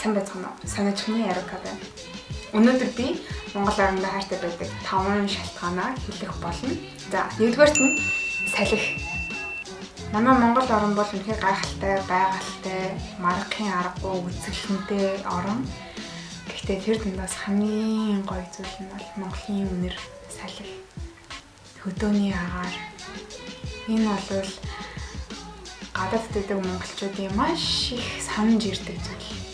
Сайн байцгаана уу? Санаачны Яриука байна. Өнөөдөр би Монгол орондоо хайртай байдаг 5 шалтгаанаа хэлэх болно. За, нэгдүгээрт нь салхи. Манай Монгол орн бол үнэхээр гайхалтай, байгальтай, маргахын аргагүй, үзэсгэлэнтэй орн. Гэхдээ тэр дундаас хамгийн гоё зүйл нь бол Монголын үнэр салхи. Хөдөөний агаар. Энэ бол гадаад дэдэг монголчуудын маш их санаж ирдэг зүйл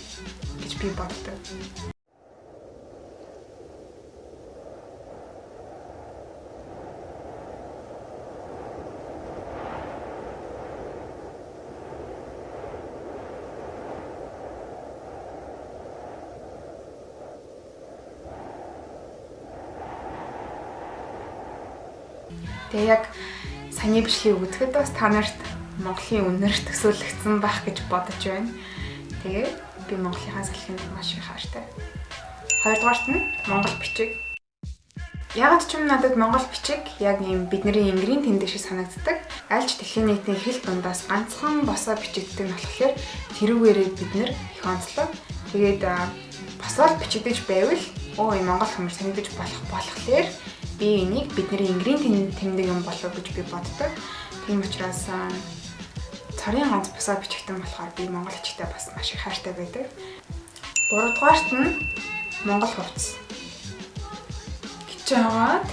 гэж би боддог. Тэгээ яг саяны бичлэгийг үзэхэд бас та нарт Монголын үнэр төсөөлөгдсөн байх гэж бодож байна. Тэгээд би Монголынхаа салхинд маш их хайртай. Хоёрдугаарт нь Монгол бичиг. Ягаад ч юм надад Монгол бичиг яг ийм бидний ингэрийн тэмдэг шиг санагддаг. Аль ч дэлхийн нийтийн хэл дундаас ганцхан босоо бичигддэг нь болохоор тэрүүгээрээ бид нэр их онцлог. Тэгээд босоод бичигдэж байвал энэ Монгол хүмүүс санагдаж болохоор би энийг бидний ингэрийн тэмдэг юм болов гэж би боддог. Тийм учраас цорын ганц босоо бичигдэн болохоор би монгол хичтэй бас маш их хайртай байдаг. Гуравдугаарт нь Монгол хувцас. Гэж яваад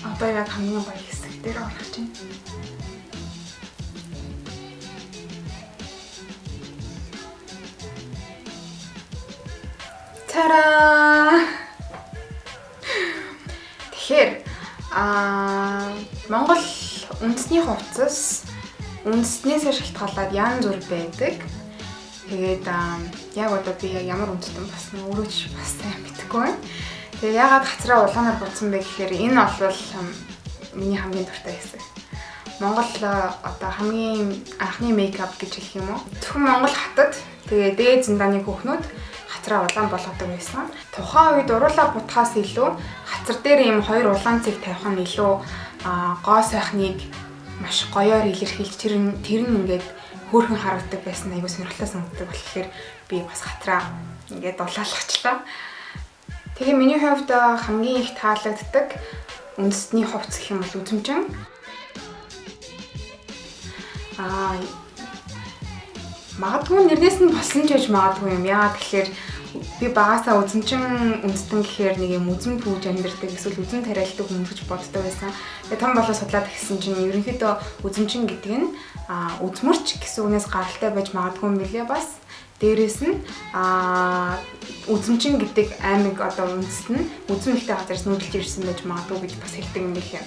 одоо яг хамгийн гоё хэсэг дээр орох чинь. Тараа! Тэгэхээр Монгол үндэсний хувцас үндэснээс шалтгаалаад янз бүр байдаг. Тэгээд яг одоо би ямар үндэстэн бас өөрөө ч бас сайн мэдэхгүй байна. Тэгээд ягаад хацраа улаанаар будсан бэ гэхээр энэ бол миний хамгийн дуртай хэсэг. Монгол одоо хамгийн анхны мейкап гэж хэлэх юм уу? Зөвхөн Монгол хатад тэгээд дээд зэндааны хүүхнүүд хацраа улаан болгодог байсан. Тухайн үед уруулаа бутахаас илүү хацар дээр ийм хоёр улаан цэг тавих нь илүү гоо сайхныг маш гоёор илэрхийлж тэр нь ингээд хөөрхөн харагддаг байсан айгуу сонирхолтой санагддаг болохоор би бас хатраа ингээд улаалгачлаа. Тэгээ миний хувьд хамгийн их таалагддаг үндэсний хувцас гэх юм бол үзмжин. Магадгүй нэрнээс нь болсон ч гэж магадгүй юм. Яагаад гэхээр би багасаа үзмжин үндэстэн гэхээр нэг юм үзм түүж амьдэрдэг эсвэл үзм тариалдаг хүмүүс гэж боддог байсан. Тэгээ том болоо судлаад гисэн чинь ерөнхийдөө үзмжин гэдэг нь үзмөрч гэсэн үгнээс гаралтай байж магадгүй юм билээ бас. Дээрээс нь үзмжин гэдэг аймаг одоо үндэст нь үзм ихтэй газараас нүүдэлж ирсэн байж магадгүй гэж бас хэлдэг юм билээ.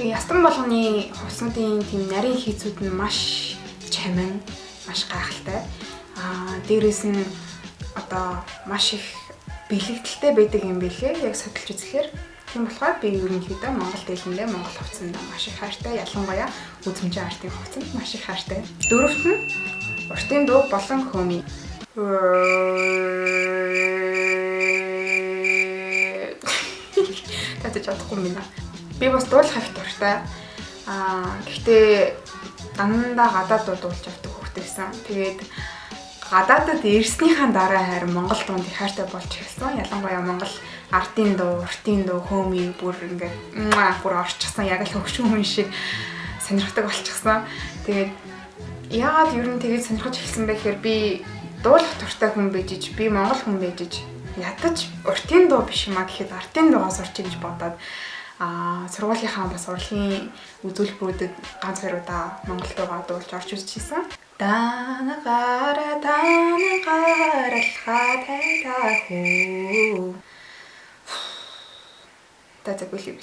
Тэгээ ястан болгоны хувцсуудын тийм нарийн хийцүүд нь маш чамин, маш гайхалтай. Дээрээс нь одоо маш их бэлэгдэлтэй байдаг юм билээ. Яг судалж үзэхээр тийм болохоор би ерөнхийдөө Монгол дэлгэндээ Монгол хувцсанд маш их хайртай. Ялангуяа үзмжин артын хувцсанд маш их хайртай. Дөрөвт нь уртын дуу болон хөөмий. Татаж чадахгүй юм байна. Би бас дуулах их дуртай. Гэхдээ дандаа гадаад дуулж авдаг хүүхдээсэн. Тэгээд гадаадд ирснийхаа дараа харин Монгол дуунд их хайртай болж эхэлсэн. Ялангуяа Монгол артын дуу, уртын дуу, хөөмий бүр ингээд бүр орчихсан. Яг л хөгшүүн шиг сонирхдаг болчихсон. Тэгээд яагаад ер нь тэгээд сонирхож эхэлсэн бэ гэхээр би дуулах дуртай хүн байж иж, би монгол хүн байж иж ядаж уртын дуу биш юмаа гэхэд артын дуугаас орчих гэж бодоод сургуулийнхаа бас урлагийн үзүүлбэрүүдэд ганц хоёр удаа монгол дуугаа дуулж орж үзчихсэн. Данагара алхаа тайдаа. Тацаггүй л.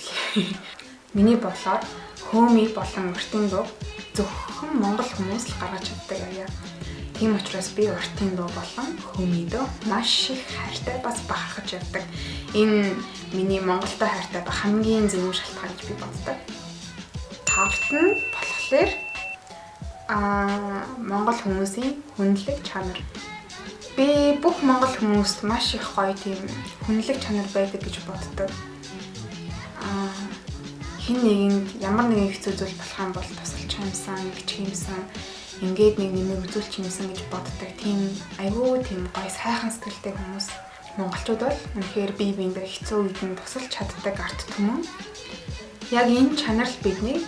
Миний бодлоор хөөмий болон уртын дуу зөвхөн монгол хүмүүс л гаргаж чаддаг авьяа. Тийм учраас би уртын дуу болон хөөмий дуу маш их хайртай бас бахархаж явдаг. Энэ миний Монголтой хайртай ба хамгийн зөв шалтгаан гэж би боддог. Тавт нь болохоор монгол хүмүүсийн хүнлэг чанар. Би бүх монгол хүмүүст маш их гоё тийм хүнлэг чанар байдаг гэж боддог. Хин нэгэнд ямар нэгэн хэцүү зүйл болох юм бол тусалж юмсан, бичих юмсан ингээд нэг нэмэр үзүүлчих юмсан гэж боддог. Тийм айгүй тийм гоё сайхан сэтгэлтэй хүмүүс монголчууд бол үнэхээр бие биендээ хэцүү үедээ тусалж чаддаг арт түмэн. Яг энэ чанар л бидний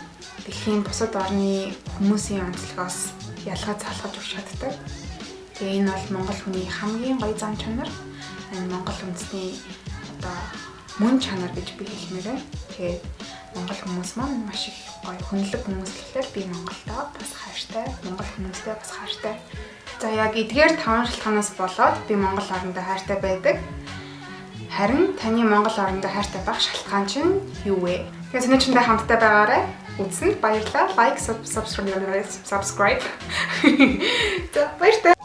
дэлхийн бусад орны хүмүүсийн онцлогоос ялгаж залгаж өгч чаддаг. Тэгээ энэ бол монгол хүний хамгийн гоё зам чанар. Энэ монгол үндэсний одоо мөн чанар гэж би хэлмээр байна. Тэгээд монгол хүмүүс маань маш их гоё хүнлэг хүмүүс гэхээр би Монголдоо бас хайртай, монгол хүмүүстэй бас хайртай. За яг эдгээр 5 шалтгаанаас болоод би монгол орондоо хайртай байдаг. Харин таны монгол орондоо хайртай байх шалтгаан чинь юу вэ? Тэгэхээр сонирчтой хамтдаа байгаарай. Үзсэнд баярлалаа. Like, subscribe. За баярлалаа.